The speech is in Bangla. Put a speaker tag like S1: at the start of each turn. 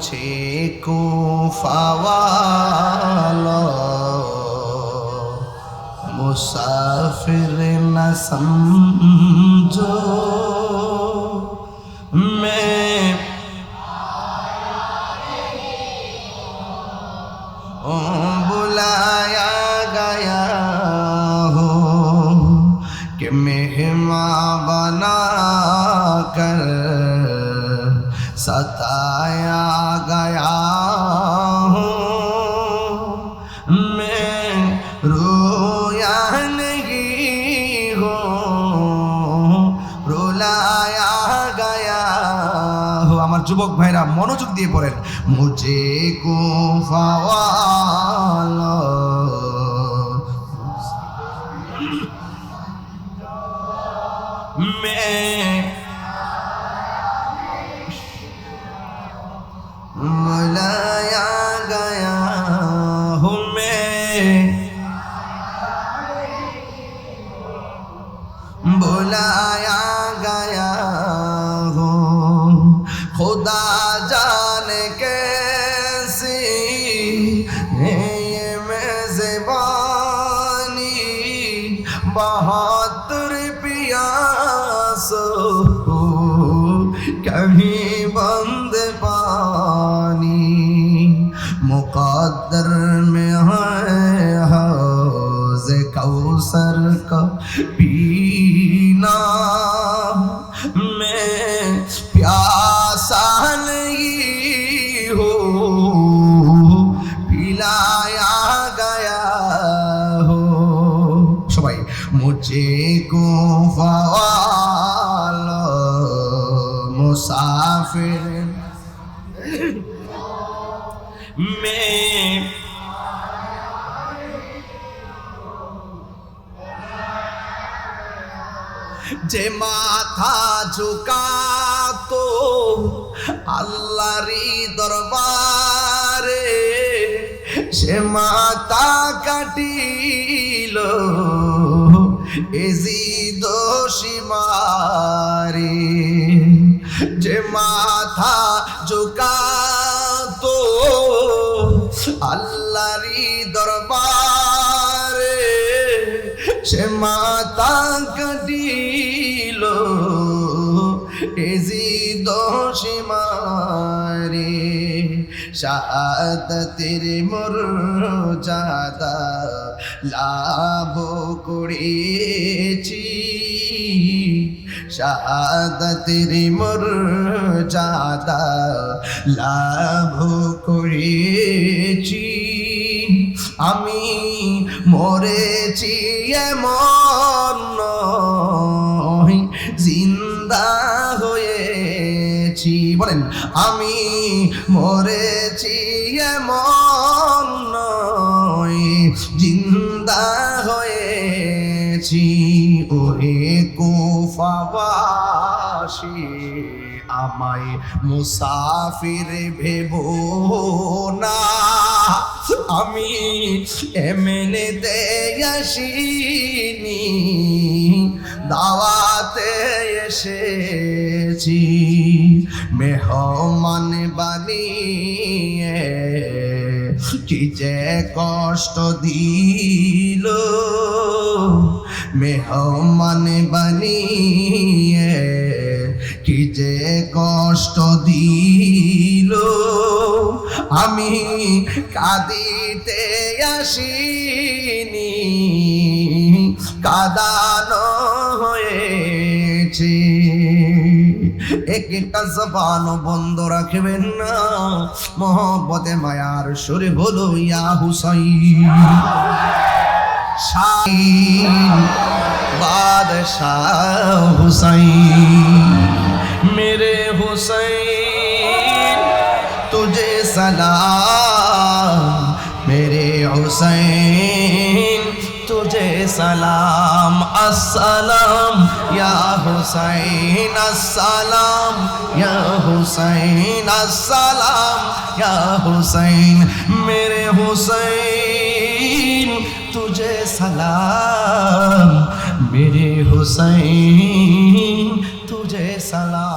S1: मुझको फ़वालो मुसाफिर न समझो मैं बुलाया गया हूँ कि मेहमान बना कर सताया गया हूँ मैं रोया नहीं हूँ रुलाया गया हूँ। আমার যুবক ভাইরা মনোযোগ দিয়ে পড়েন মুঝে কো ফাওয়ালো मैं बुलाया गया हूँ मैं बुलाया गया हूँ खुदा जाने कैसी है ये मेज़बानी बहादुर पियासो कहीं बंद पानी मुक़द्दर में है हौज़ कौसर का पीना मैं प्यासा नहीं हूँ पिलाया गया हो सबाई मुझे को फ़वालो मुसाफिर में जे माथा झुका तो আল্লাহরই দরবারে সে মাথা কাটিল এজিদ সীমারে যে মাথা ঝুকাতো আল্লাহরই দরবারে সে মাথা কাটিল এজিদ সীমারে শাহাদাতের মর্যাদা লাভ করেছি শাহাদাতের মর্যাদা লাভ করেছি আমি মরেছি এমন নয় জিন্দা হয়েছি বলেন আমি মরেছি এমন নয় জিন্দা হয়েছি ওহে কুফাবাসী আমায় মুসাফির ভেবো না আমি এমনিতে আসিনি দাওয়াতে এসেছি মেহমান বানিয়ে কি যে কষ্ট দিল মেহমান বানিয়ে কি যে কষ্ট দিল আমি কাঁদিতে আসিনি কাঁদানো হয়েছে একটা জবান বন্ধ রাখবেন না মোহব্বতে মায়ার সুরে বলো ইয়া হুসাইন শাইন বাদশাহ হুসাইন मेरे हुसैन तुझे सलाम मेरे हुसैन तुझे सलाम अस्सलाम या हुसैन अस्सलाम या हुसैन अस्सलाम या हुसैन मेरे हुसैन तुझे सलाम मेरे हुसैन तुझे सलाम